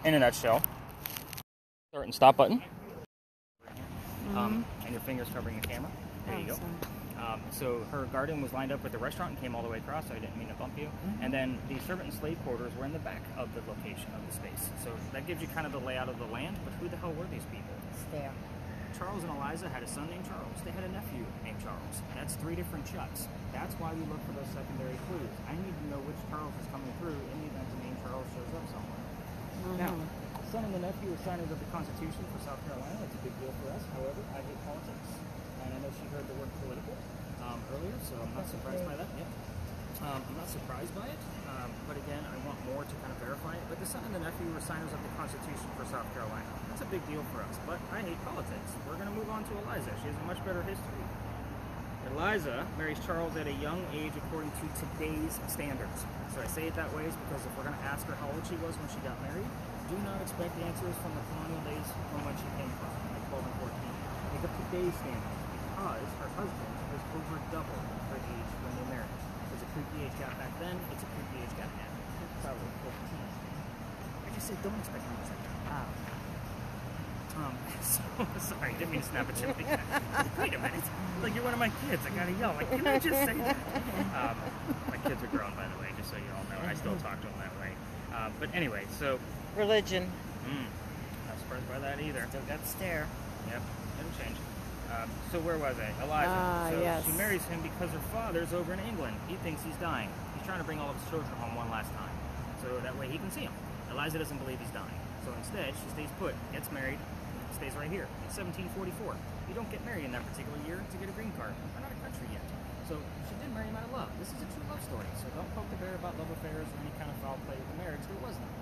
in a nutshell. Start and stop button. And your fingers covering the camera. There you go. So her garden was lined up with the restaurant and came all the way across, so I didn't mean to bump you. And then the servant and slave quarters were in the back of the location of the space. So that gives you kind of the layout of the land, but who the hell were these people? It's there. Charles and Eliza had a son named Charles. They had a nephew named Charles. That's 3 different Chucks. That's why we look for those secondary clues. I need to know which Charles is coming through in the event the name Charles shows up somewhere. Now, the son and the nephew were signers of the Constitution for South Carolina. That's a big deal for us. However, I hate politics. And I know she heard the word political earlier, so I'm not surprised by that. I'm not surprised by it, but again, I want more to kind of verify it. But the son and the nephew were signers of the Constitution for South Carolina. That's a big deal for us, but I hate politics. We're going to move on to Eliza. She has a much better history. Eliza marries Charles at a young age according to today's standards. So I say it that way is because if we're going to ask her how old she was when she got married, do not expect answers from the colonial days from when she came from, like 12 and 14. Make up today's standards, because her husband was over double her age when they married. It's a creepy age gap back then, it's a creepy age gap now. Probably 14. I just said don't expect me to say that. Sorry, didn't mean to snap at you like that. Wait a minute. Like, you're one of my kids. I gotta yell. Like, can I just say that? My kids are grown, by the way, just so you all know. I still talk to them that way. But anyway, so... Religion. Not surprised by that either. Still got the stare. Yep, didn't change. So where was I? Eliza. So yes. She marries him because her father's over in England. He thinks he's dying. He's trying to bring all of his children home one last time. So that way he can see them. Eliza doesn't believe he's dying. So instead, she stays put, gets married, stays right here. It's 1744. You don't get married in that particular year to get a green card. We're not a country yet. So she did marry him out of love. This is a true love story. So don't poke the bear about love affairs or any kind of foul play with the marriage. There was none.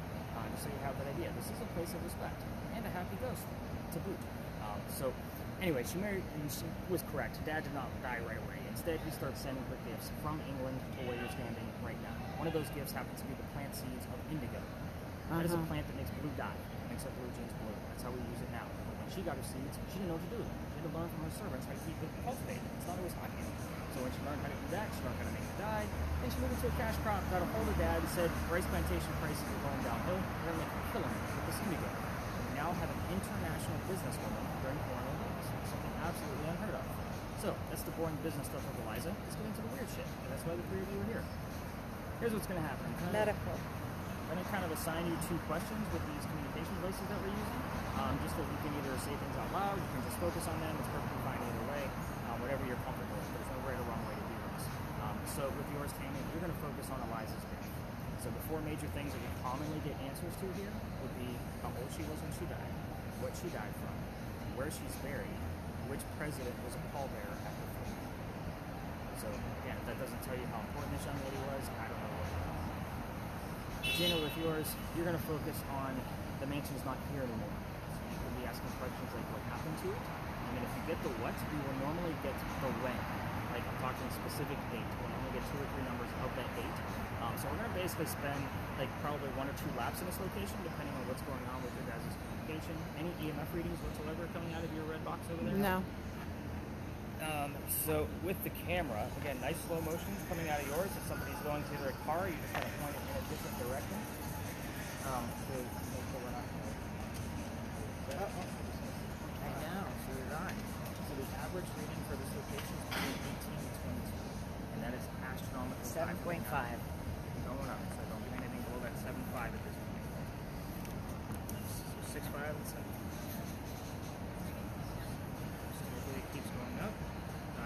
Just so you have that idea. This is a place of respect and a happy ghost to boot. So anyway, she married and she was correct. Dad did not die right away. Instead, he started sending her gifts from England to where you're standing right now. One of those gifts happens to be the plant seeds of indigo. That is a plant that makes blue dye. It makes our blue jeans blue. That's how we use it now. But when she got her seeds, she didn't know what to do with them. She had to learn from her servants how to keep it cultivated. It's not always hot here. So when she learned how to do that, she learned how to make it dye. Then she moved into a cash crop, got a hold of Dad, and said, rice plantation prices are going downhill. We're going to make a killing with this indigo. And we now have an international businesswoman during colonial days. Something absolutely unheard of. So that's the boring business stuff of Eliza. Let's get into the weird shit. And that's why the 3 of you are here. Here's what's going to happen. Medical. I'm going to kind of assign you 2 questions with these communication devices that we're using, just so you can either say things out loud, you can just focus on them, it's perfectly fine either way, whatever you're comfortable with. There's no right or wrong way to do this. So with yours, Tammy, you're going to focus on Eliza's death. So the 4 major things that we commonly get answers to here would be how old she was when she died, what she died from, where she's buried, which president was a pallbearer at her funeral. So again, if that doesn't tell you how important this young lady was, I don't know what it is. Gina, with yours, you're going to focus on the mansion's not here anymore. So you will be asking questions like what happened to it. And then if you get the what, you will normally get the when. Like I'm talking specific date. We'll normally get 2 or 3 numbers of that date. So we're going to basically spend like probably 1 or 2 laps in this location, depending on what's going on with your guys' communication. Any EMF readings whatsoever coming out of your red box over there? No. So with the camera, again, nice slow motions coming out of yours. If somebody's going to their car, you just kind of point it in a different direction. To make sure we're not going to... I know, so you're right. So the average reading for this location is between 18 and 22. And that is astronomical. 7.5. Going up, so don't get anything below that 7.5 at this point. So 6.5 and 7. So hopefully it keeps going up.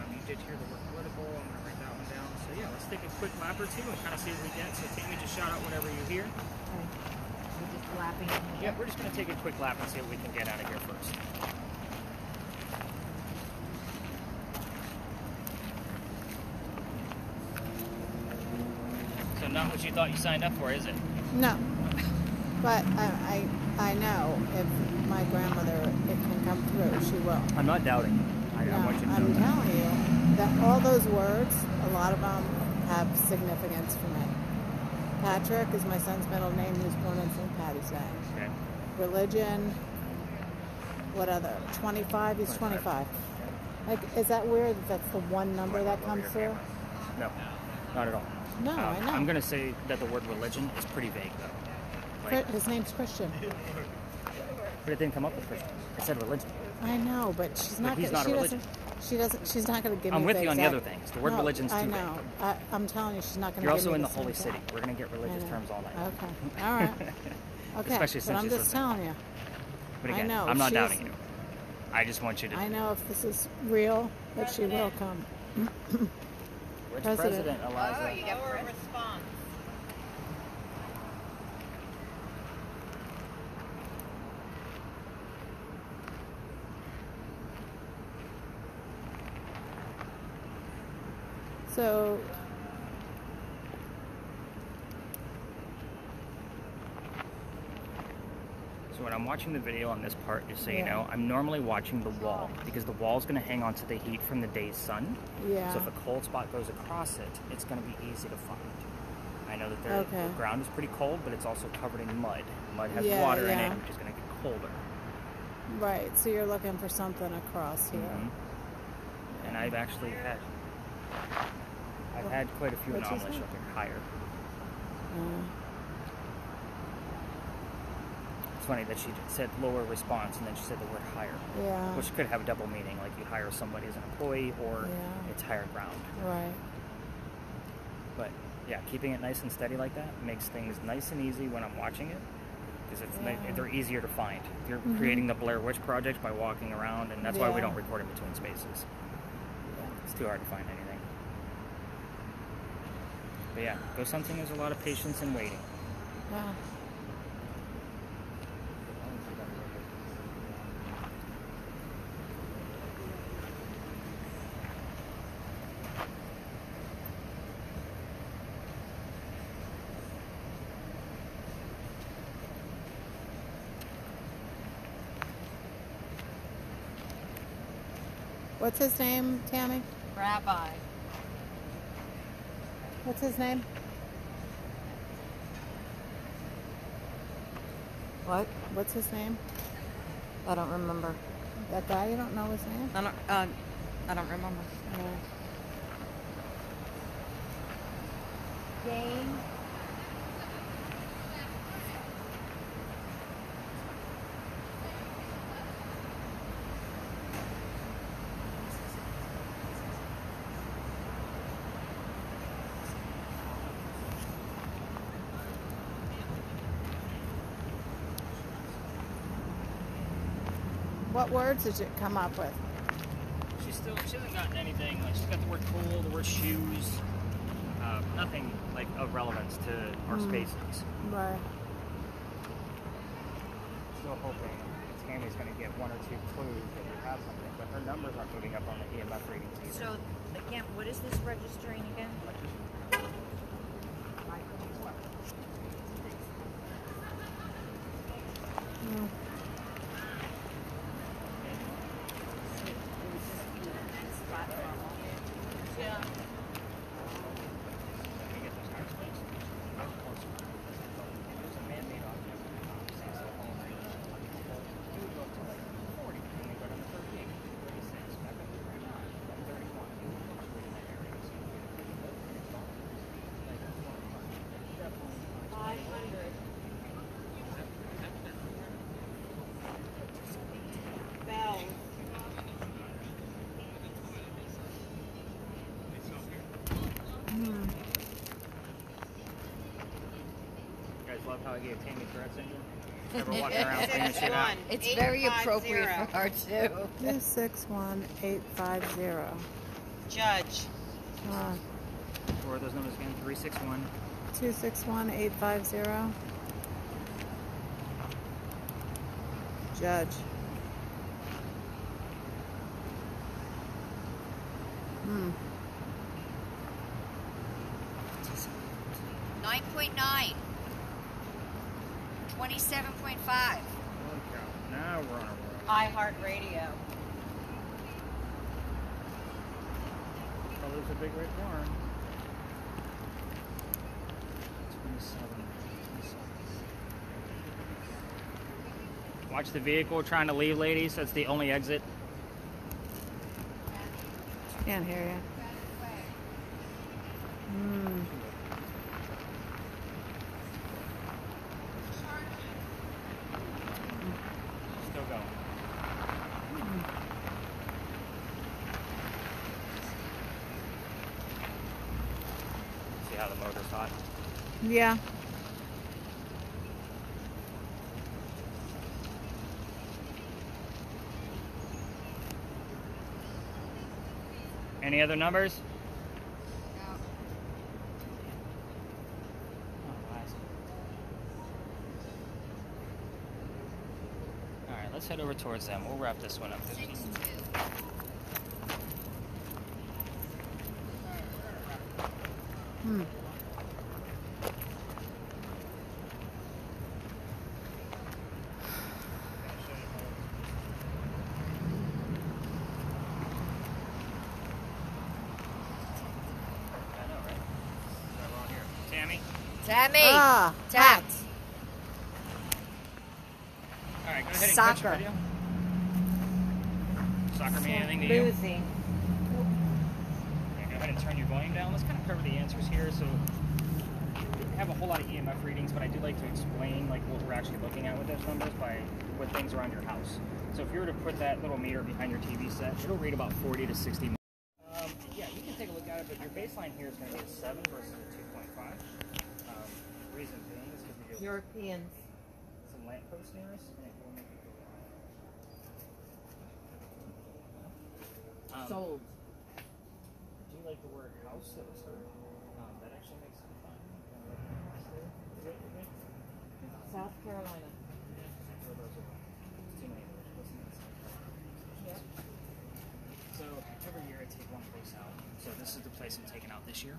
You did hear the word political. I'm going to write that one down. So yeah, let's take a quick lap or 2 and kind of see what we get. So Tammy, just shout out whatever you hear. Okay. We're just lapping in here. Yeah, we're just going to take a quick lap and see what we can get out of here first. So not what you thought you signed up for, is it? No. But I know if my grandmother, it can come through, she will. I'm not doubting. I want you to know I'm that. telling you that all those words, a lot of them have significance for me. Patrick is my son's middle name. He was born on St. Patty's Day. Okay. Religion, what other? 25, he's 25. Like, is that weird that that's the one number that comes through? No, not at all. No, I know. I'm going to say that the word religion is pretty vague, though. Like, His name's Christian. but it didn't come up with Christian. It said religion. I know, but she's not. he's not a religion. She's not going to give me. I'm with the you on the exact- other things. The word No, religion's too I big. know. I'm telling you, she's not going to. You're give also me in the same holy exact- city. We're going to get religious I know. terms all night. Okay. All right. Okay. Especially but since I'm she's just listening. telling you. But I again, know, I'm not she's- doubting you. I just want you to. I know if this is real, that she will come. Which President. president, Eliza? Oh, you got a response. So, So when I'm watching the video on this part, just so you Yeah. know, I'm normally watching the wall because the wall's going to hang on to the heat from the day's sun. yeah. So if a cold spot goes across it, it's going to be easy to find. I know that Okay. the ground is pretty cold, but it's also covered in mud. Mud has Yeah, water in yeah. it, which is going to get colder. Right. So you're looking for something across here. Mhm. And I've actually had quite a few What'd you anomalies say? up here higher. It's funny that she said lower response and then she said the word higher, Yeah. which could have a double meaning, like you hire somebody as an employee or Yeah. it's higher ground. Right. But yeah, keeping it nice and steady like that makes things nice and easy when I'm watching it because Yeah. they're easier to find. You're Mhm. creating the Blair Witch Project by walking around, and that's why we Yeah. don't record in between spaces. It's too hard to find anything. But yeah, ghost hunting is a lot of patience and waiting. Yeah. What's his name, Tammy? Rabbi. What's his name? What? What's his name? I don't remember. That guy, you don't know his name? I don't remember. Game. What words did it come up with? She hasn't gotten anything. Like she's got the word cool, the word shoes, nothing like of relevance to our spaces. Right. Still hoping Tammy's going to get one or two clues that we have something, but her numbers aren't moving up on the EMF readings either. So, again, what is this registering again? Let me get those cards, please. There's a man-made object. You would go up to like 40, and then go down to 38, 36, back up to 39, then 31. You would fluctuate in that area. So you get definitely 500. Bells. You guys love how I gave Tammy Tourette's syndrome? Ever walking around cleaning shit out? It's very appropriate for her, too. 261850. Judge. Or are those numbers again? 361. 261850. Judge. Hmm. 9.9. 27.5. Holy cow. Now we're on a roll. iHeartRadio. Oh, there's a big red barn. 27. Watch the vehicle trying to leave, ladies. That's the only exit. Can't hear you. Hmm. how the motor's hot. Yeah. Any other numbers? No. Oh, nice. All right, let's head over towards them. We'll wrap this one up. 6-2. Hmm. I know, right? So we're on here. Tammy. Tammy. Ah, Tap. hats. All right, go ahead and Soccer. catch your video. Soccer mean anything to you? Losing. Okay, go ahead and turn your volume down. Let's kind of cover the answers here. So we don't have a whole lot of EMF readings, but I do like to explain like what we're actually looking at with those numbers by what things around your house. So if you were to put that little meter behind your TV set, it'll read about 40 to 60. Yeah, you can take a look at it, but your baseline here is going to be a 7 versus a 2.5. Reason being is because we do Europeans. some lampposts near us, and it will make it go off. Sold. Do you like the word house that was heard? That actually makes it fun. South Carolina. So every year I take one place out. So this is the place I'm taking out this year,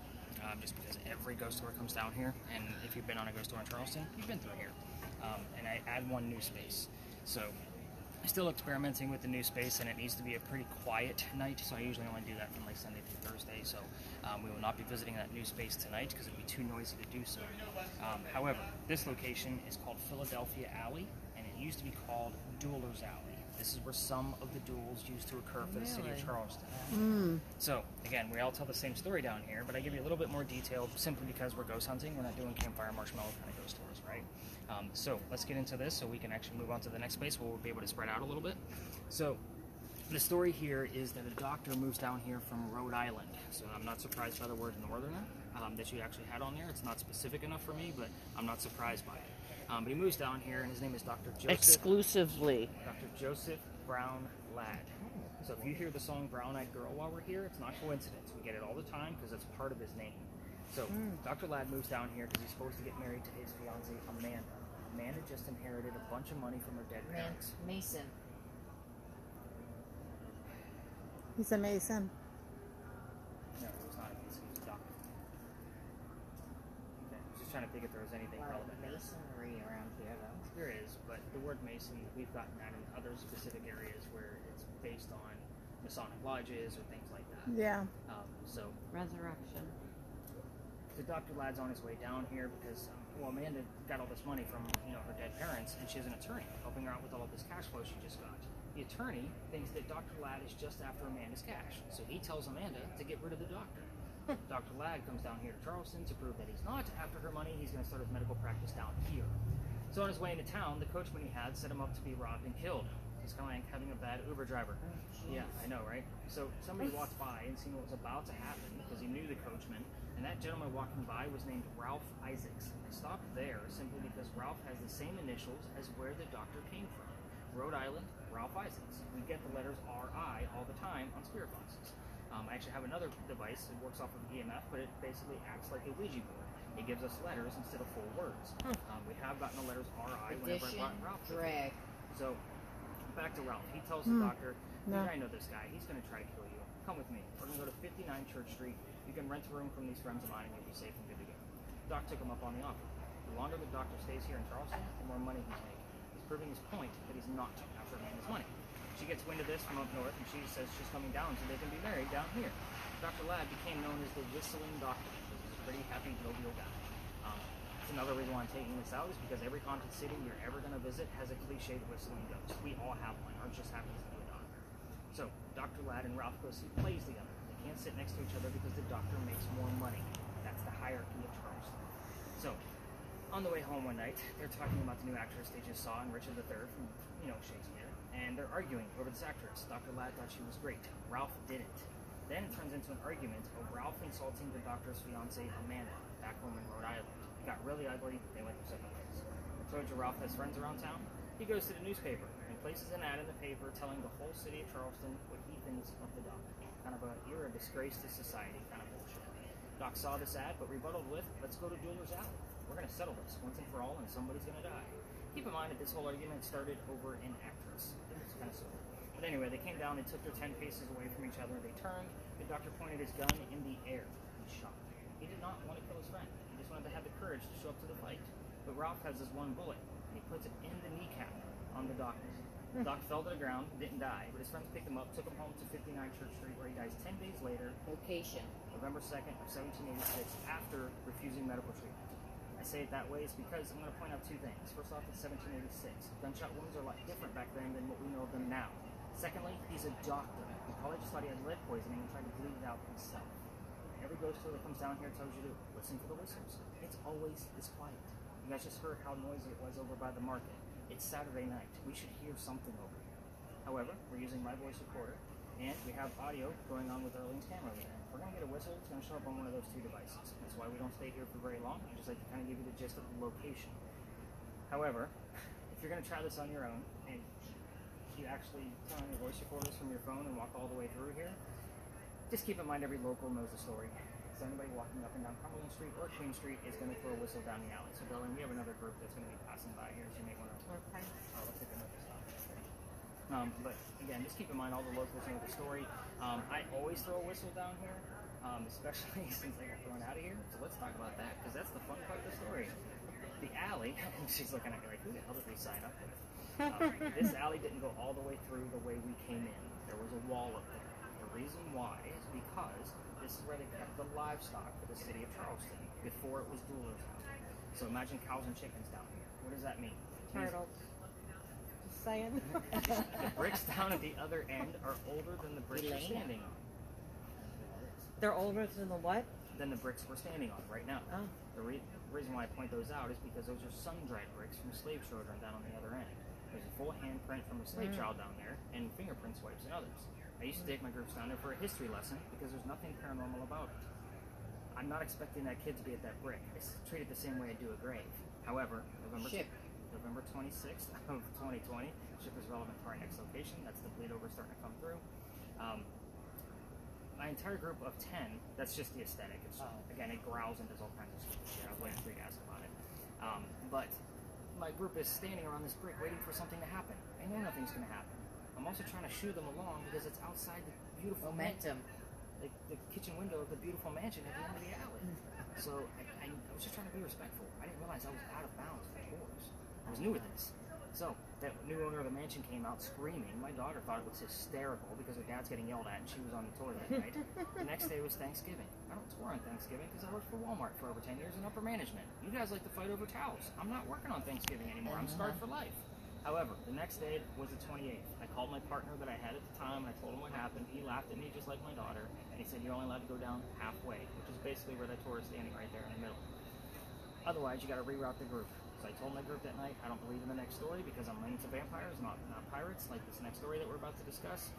just because every ghost tour comes down here, and if you've been on a ghost tour in Charleston, you've been through here. And I add one new space. So I'm still experimenting with the new space, and it needs to be a pretty quiet night, so I usually only do that from like Sunday through Thursday. So we will not be visiting that new space tonight because it would be too noisy to do so. However, this location is called Philadelphia Alley, and it used to be called Dueler's Alley. This is where some of the duels used to occur for the city of Charleston. So, again, we all tell the same story down here, but I give you a little bit more detail simply because we're ghost hunting. We're not doing campfire marshmallow kind of ghost tours, right? So, let's get into this so we can actually move on to the next space where we'll be able to spread out a little bit. So, the story here is that a doctor moves down here from Rhode Island. So, I'm not surprised by the word northerner that you actually had on there. It's not specific enough for me, but I'm not surprised by it. But he moves down here, and his name is Dr. Joseph. Exclusively. Dr. Joseph Brown Ladd. So if you hear the song Brown Eyed Girl while we're here, it's not coincidence. We get it all the time because it's part of his name. So Dr. Ladd moves down here because he's supposed to get married to his fiancée, Amanda. Amanda just inherited a bunch of money from her dead parents. Mason. He's a Mason. No, it was not a Mason. He was a doctor. Okay, I was just trying to think if there was anything relevant there. Masonry around here, though. There is, but the word Mason, we've gotten that in other specific areas where it's based on Masonic lodges or things like that. Yeah. So Resurrection. the Dr. Ladd's on his way down here because, well, Amanda got all this money from, her dead parents, and she has an attorney helping her out with all of this cash flow she just got. The attorney thinks that Dr. Ladd is just after Amanda's cash, so he tells Amanda to get rid of the doctor. Dr. Ladd comes down here to Charleston to prove that he's not after her money. He's going to start his medical practice down here. So on his way into town, the coachman he had set him up to be robbed and killed. It's kind of like having a bad Uber driver. Yeah, I know, right? So somebody walked by and seen what was about to happen because he knew the coachman, and that gentleman walking by was named Ralph Isaacs. I stopped there simply because Ralph has the same initials as where the doctor came from. Rhode Island, Ralph Isaacs. We get the letters R.I. all the time on spirit boxes. I actually have another device that works off of EMF, but it basically acts like a Ouija board. It gives us letters instead of full words. We have gotten the letters R.I. whenever I brought Ralph. Drag. So, back to Ralph. He tells the doctor, No. I know this guy. He's going to try to kill you. Come with me. We're going to go to 59 Church Street. You can rent a room from these friends of mine and you'll be safe and good to go. Doc took him up on the offer. The longer the doctor stays here in Charleston, the more money he's making. He's proving his point that he's not after Amanda's money. She gets wind of this from up north, and she says she's coming down so they can be married down here. Dr. Ladd became known as the Whistling Doctor because he's a pretty happy, jovial guy. That's another reason why I'm taking this out is because every haunted city you're ever going to visit has a cliched whistling ghost. We all have one. Ours just happens to be a doctor. So Dr. Ladd and Ralph go see plays together. They can't sit next to each other because the doctor makes more money. That's the hierarchy of Charleston. So on the way home one night, they're talking about the new actress they just saw in Richard III from, Shakespeare. And they're arguing over this actress. Dr. Ladd thought she was great. Ralph didn't. Then it turns into an argument of Ralph insulting the doctor's fiancée, Amanda. back home in Rhode Island. It got really ugly. They went their separate ways. I told you Ralph has friends around town. He goes to the newspaper and places an ad in the paper telling the whole city of Charleston what he thinks of the doc. Kind of a, you're a disgrace to society kind of bullshit. Doc saw this ad, but rebutted with, let's go to Dueler's Alley. We're going to settle this once and for all, and somebody's going to die. Keep in mind that this whole argument started over an actress. It's kind of silly. But anyway, they came down, they took their 10 paces away from each other, they turned, the doctor pointed his gun in the air and shot. He did not want to kill his friend. He just wanted to have the courage to show up to the fight. But Ralph has this one bullet, and he puts it in the kneecap on the doctor. The doc fell to the ground, didn't die, but his friends picked him up, took him home to 59 Church Street, where he dies 10 days later, Location. November 2nd of 1786, after refusing medical treatment. I say it that way is because I'm going to point out two things. First off, it's 1786. Gunshot wounds are a lot different back then than what we know of them now. Secondly, he's a doctor. He probably just thought he had lead poisoning and tried to bleed it out himself. Every ghost story that comes down here tells you to listen for the whistles. It's always this quiet. You guys just heard how noisy it was over by the market. It's Saturday night. We should hear something over here. However, we're using my voice recorder, and we have audio going on with Arlene's camera over there. If we're going to get a whistle, it's going to show up on one of those two devices. That's why we don't stay here for very long. I just like to kind of give you the gist of the location. However, if you're going to try this on your own, and you actually turn on your voice recorders from your phone and walk all the way through here, just keep in mind every local knows the story. So anybody walking up and down Cumberland Street or Queen Street is going to throw a whistle down the alley. So Darlene, we have another group that's going to be passing by here, so you may want to... Okay. Let's take another stop. But again, just keep in mind all the locals know the story. I always throw a whistle down here, especially since I got thrown out of here. So let's talk about that, because that's the fun part of the story. The alley, she's looking at me like, who the hell did we sign up with? This alley didn't go all the way through the way we came in. There was a wall up there. The reason why is because this is where they kept the livestock for the city of Charleston before it was Dueler's Alley. So imagine cows and chickens down here. What does that mean? Turtles. Just saying. The bricks down at the other end are older than the bricks we're standing on. They're older than the what? Than the bricks we're standing on right now. Oh. The reason why I point those out is because those are sun-dried bricks from slave children down on the other end. There's a full handprint from a slave child down there, and fingerprint swipes and others. I used to take my groups down there for a history lesson because there's nothing paranormal about it. I'm not expecting that kid to be at that brick. It's treated the same way I do a grave. However, November 26th of 2020, ship is relevant to our next location. That's the bleed over starting to come through. My entire group of 10, that's just the aesthetic. It's, again, it growls and does all kinds of stupid shit. I was waiting for you to ask about it. But my group is standing around this brick waiting for something to happen. I know nothing's going to happen. I'm also trying to shoo them along because it's outside the beautiful Momentum. like the kitchen window of the beautiful mansion at the end of the alley. So I was just trying to be respectful. I didn't realize I was out of bounds for doors. I was new at this. So that new owner of the mansion came out screaming. My daughter thought it was hysterical because her dad's getting yelled at and she was on the tour that night. The next day was Thanksgiving. I don't tour on Thanksgiving because I worked for Walmart for over 10 years in upper management. You guys like to fight over towels. I'm not working on Thanksgiving anymore. I'm scarred for life. However, the next day was the 28th. I called my partner that I had at the time, and I told him what happened. He laughed at me just like my daughter, and he said, you're only allowed to go down halfway, which is basically where that tour is standing right there in the middle. Otherwise, you got to reroute the group. So I told my group that night, I don't believe in the next story because I'm into vampires, not pirates, like this next story that we're about to discuss.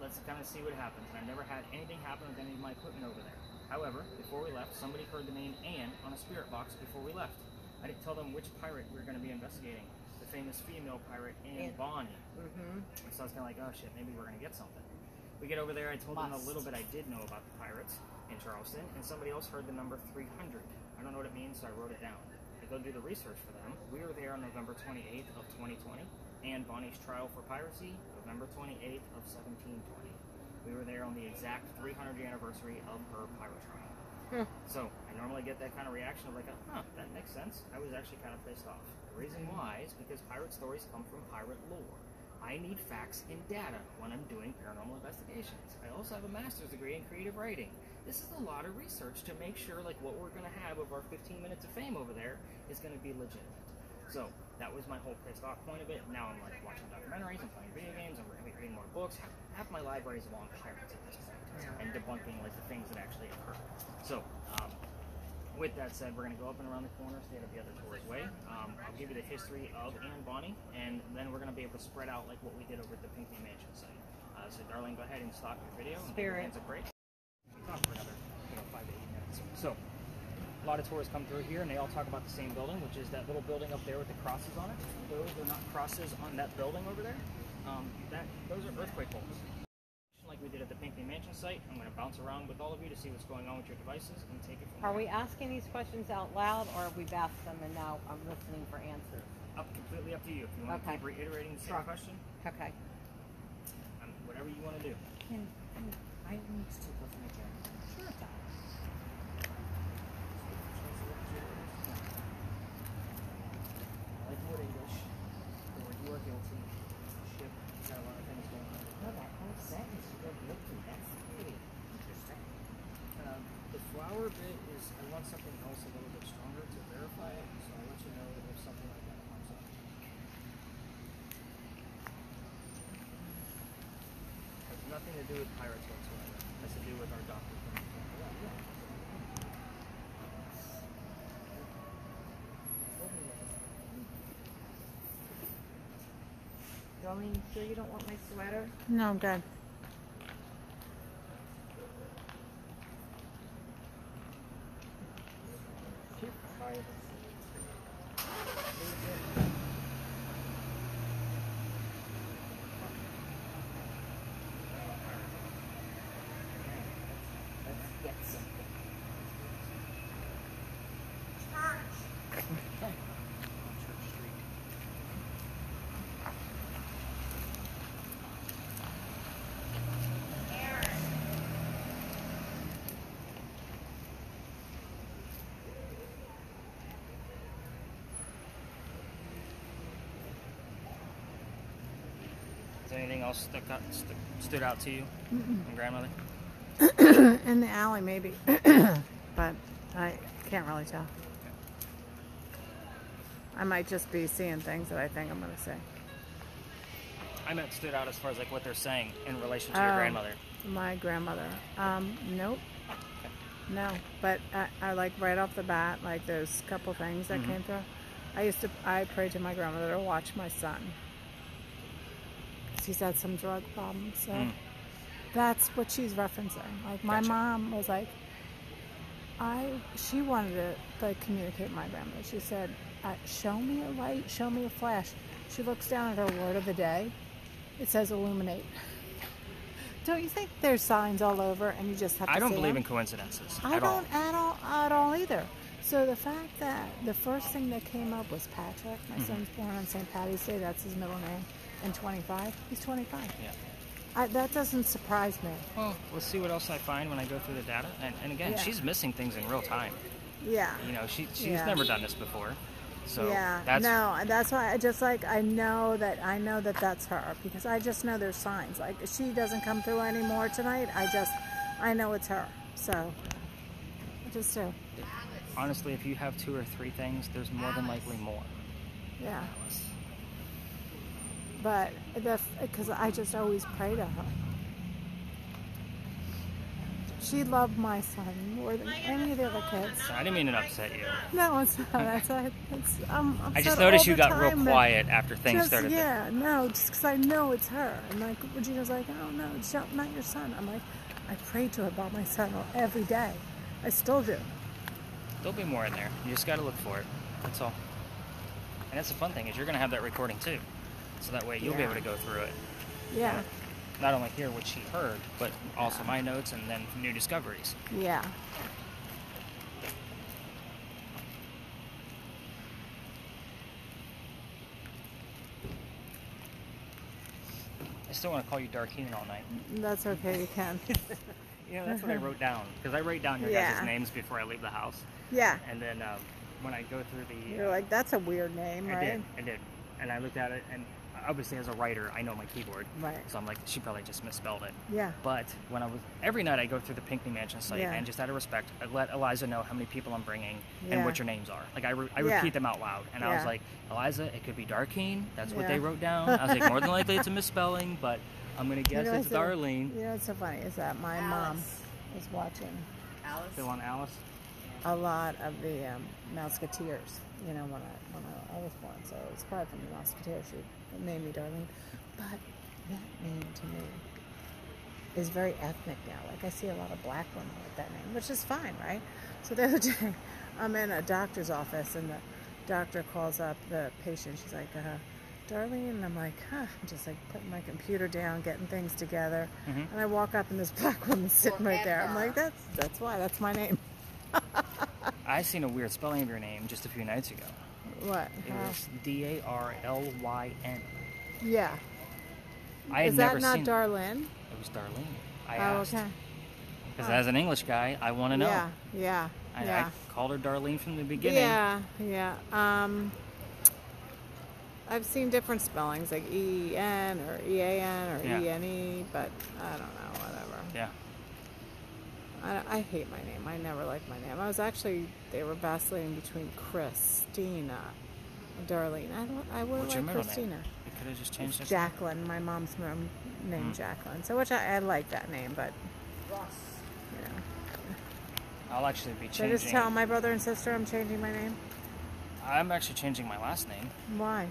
Let's kind of see what happens. And I never had anything happen with any of my equipment over there. However, before we left, somebody heard the name Anne on a spirit box before we left. I didn't tell them which pirate we were going to be investigating. Famous female pirate Anne Bonny. So I was kind of like, oh shit, maybe we're gonna get something. We get over there, I told them a little bit I did know about the pirates in Charleston, and somebody else heard the number 300. I don't know what it means, so I wrote it down. I go do the research for them. We were there on November 28th of 2020. Anne Bonny's trial for piracy, November 28th of 1720. We were there on the exact 300th anniversary of her pirate trial. So I normally get that kind of reaction of like, huh, that makes sense. I was actually kind of pissed off. The reason why is because pirate stories come from pirate lore. I need facts and data when I'm doing paranormal investigations. I also have a master's degree in creative writing. This is a lot of research to make sure like what we're going to have of our 15 minutes of fame over there is going to be legitimate. So that was my whole pissed off point of it. Now I'm like watching documentaries, I'm playing video games, I'm reading more books. Half my library is along pirates at this point and debunking like the things that actually occur. So with that said, we're going to go up and around the corner, stay at the other tour's way. I'll give you the history of Anne Bonny, and then we're going to be able to spread out like what we did over at the Pinckney Mansion site. So Darlene, go ahead and stop your video and give your hands a break. We talk for another 5 to 8 minutes. So A lot of tourists come through here and they all talk about the same building, which is that little building up there with the crosses on it. Those are not crosses on that building over there. Those are earthquake holes. Like we did at the Pinckney Mansion site, I'm going to bounce around with all of you to see what's going on with your devices and take it from Are there. we asking these questions out loud, or we've asked them and now I'm listening for answers? Completely up to you. If you want to keep reiterating the same question, Okay. whatever you want to do. I need to listen again. Sure. Like more English, or you are guilty. Ship, got a lot of things going on. No, that whole sentence is good looking. That's pretty interesting. The flower bit is, I want something else a little bit stronger to verify it, so I'll let you know if something like that comes up. Has nothing to do with pirates whatsoever. It has to do with our doctor. Darlene, you sure you don't want my sweater? No, I'm good. Let's get something. Is there anything else stood out to you from grandmother? In the alley, maybe. But I can't really tell. I might just be seeing things that I think I'm going to say. I meant stood out as far as like what they're saying in relation to your grandmother. My grandmother. Nope. No. But I like right off the bat, like those couple things that came through. I prayed to my grandmother to watch my son. He's had some drug problems, so that's what she's referencing. Like my mom was like, she wanted to like communicate with my grandmother. She said, "Show me a light, show me a flash." She looks down at her word of the day. It says illuminate. Don't you think there's signs all over, and you just have to? I don't see believe them? in coincidences. I don't at all either. So the fact that the first thing that came up was Patrick. My son's born on St. Patty's Day. That's his middle name. And 25. He's 25. Yeah. That doesn't surprise me. Well, let's see what else I find when I go through the data. And again, she's missing things in real time. Yeah. You know, she's never done this before. So yeah. That's why I know that that's her, because I just know there's signs. Like she doesn't come through anymore tonight. I know it's her. So I just do. Honestly, if you have 2 or 3 things, there's more than likely more. Yeah. But because I just always pray to her. She loved my son more than any of the other kids. I didn't mean to upset you. No, it's not. I just noticed you got real quiet after things started. Yeah, no, just because I know it's her. And like Regina's like, "Oh no, it's not your son." I'm like, I pray to her about my son every day. I still do. There'll be more in there. You just got to look for it. That's all. And that's the fun thing, is you're going to have that recording too. So that way you'll be able to go through it. Yeah. Not only hear what she heard, but also my notes and then new discoveries. Yeah. I still want to call you Darkeen all night. That's okay, you can. You know, that's what I wrote down. Because I write down your guys' names before I leave the house. Yeah. And then when I go through the... You're like, that's a weird name, right? I did. And I looked at it, and obviously as a writer, I know my keyboard. Right. So I'm like, she probably just misspelled it. Yeah. But when every night I go through the Pinckney Mansion site, and just out of respect, I let Eliza know how many people I'm bringing and what your names are. Like, I repeat them out loud. And I was like, Eliza, it could be Darkeen. That's what they wrote down. I was like, more than likely it's a misspelling, but I'm going to guess it's Darlene. You know what's so funny is that my mom is watching Still on Alice? a lot of the Mouseketeers, you know, when I was born. So it's probably from the Mouseketeers. She named me Darlene. But that name to me is very ethnic now. Like I see a lot of black women with that name, which is fine, right? So the other day I'm in a doctor's office, and the doctor calls up the patient. She's like, Darlene, and I'm like, I'm just like putting my computer down, getting things together, and I walk up, and this black woman's sitting right there. I'm like, that's why, that's my name. I seen a weird spelling of your name just a few nights ago. What? It was Darlyn. Yeah. I had Is never that not seen Darlene? It was Darlene. I Oh, asked. okay. Because as an English guy, I want to know. Yeah. I called her Darlene from the beginning. Yeah. I've seen different spellings, like E-E-N or E-A-N or E-N-E, but I don't know, whatever. Yeah. I hate my name. I never liked my name. They were vacillating between Christina and Darlene. I would What's like your middle Christina. name? You could have just changed it. Jacqueline. My mom's name Jacqueline. So I like that name, but you know. I'll actually be changing. Should I just tell my brother and sister I'm changing my name? I'm actually changing my last name. Why?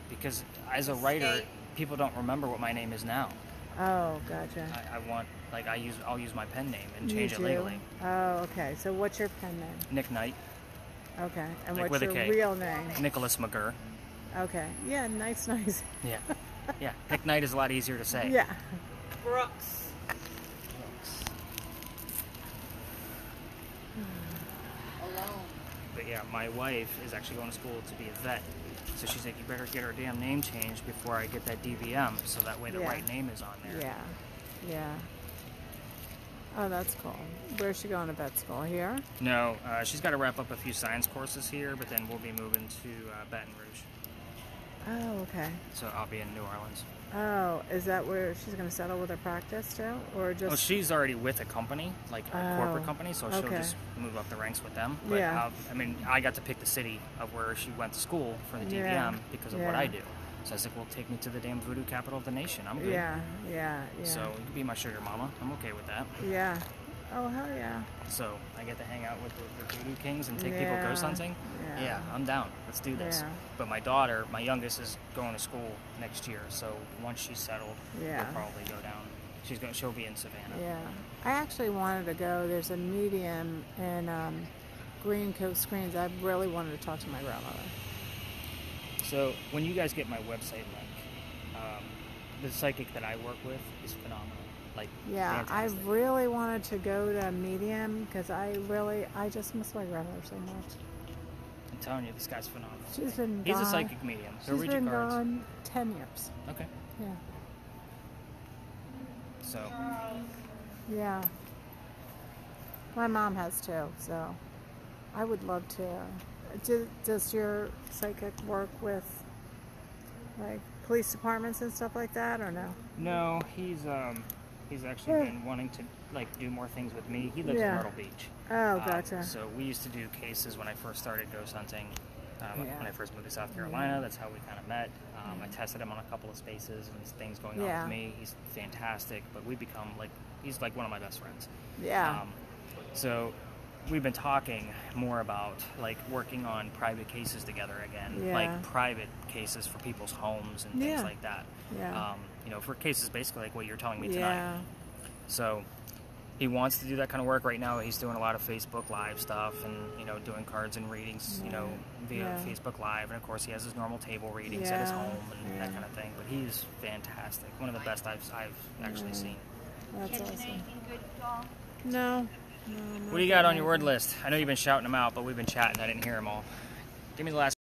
Because as a writer, people don't remember what my name is now. Oh, gotcha. I'll use my pen name and change it legally. Oh, okay. So what's your pen name? Nick Knight. Okay. And Like what's with a your K. real name? Nicholas McGurr. Okay. Yeah, nice. Yeah. Yeah. Nick Knight is a lot easier to say. Yeah. Brooks. Alone. But yeah, my wife is actually going to school to be a vet. So she's like, you better get her damn name changed before I get that DVM, so that way the right name is on there. Yeah. Oh, that's cool. Where's she going to vet school? Here? No, she's got to wrap up a few science courses here, but then we'll be moving to Baton Rouge. Oh, okay. So I'll be in New Orleans. Oh, is that where she's going to settle with her practice too? Or just... Oh, she's already with a company, like a corporate company, so she'll just move up the ranks with them. But I got to pick the city of where she went to school for the DVM because of what I do. So I was like, well, take me to the damn voodoo capital of the nation. I'm good. Yeah. So you can be my sugar mama. I'm okay with that. Yeah. Oh, hell yeah. So I get to hang out with the voodoo kings and take people ghost hunting. Yeah, I'm down. Let's do this. Yeah. But my daughter, my youngest, is going to school next year. So once she's settled, we'll probably go down. She'll be in Savannah. Yeah. I actually wanted to go. There's a medium in Green Cove Screens. I really wanted to talk to my grandmother. So when you guys get my website link, the psychic that I work with is phenomenal. Like, fantastic. I really wanted to go to medium because I just miss my grandmother so much. I'm telling you, this guy's phenomenal. He's a psychic medium. So she's read been your cards. gone 10 years. Okay. Yeah. So. Yeah. My mom has too, so I would love to. Does your psychic work with like police departments and stuff like that, or no? No, he's actually been wanting to like do more things with me. He lives in Myrtle Beach. Oh, gotcha. So we used to do cases when I first started ghost hunting. When I first moved to South Carolina, that's how we kind of met. I tested him on a couple of spaces and things going on with me. He's fantastic, but we become he's like one of my best friends. Yeah. So we've been talking more about like working on private cases together again, like private cases for people's homes and things like that. Yeah. For cases basically like what you're telling me tonight. So he wants to do that kind of work. Right now he's doing a lot of Facebook Live stuff and doing cards and readings via Facebook Live, and of course he has his normal table readings at his home and that kind of thing. But he's fantastic, one of the best I've actually seen. That's awesome. No. What do you got on your word list? I know you've been shouting them out, but we've been chatting. I didn't hear them all. Give me the last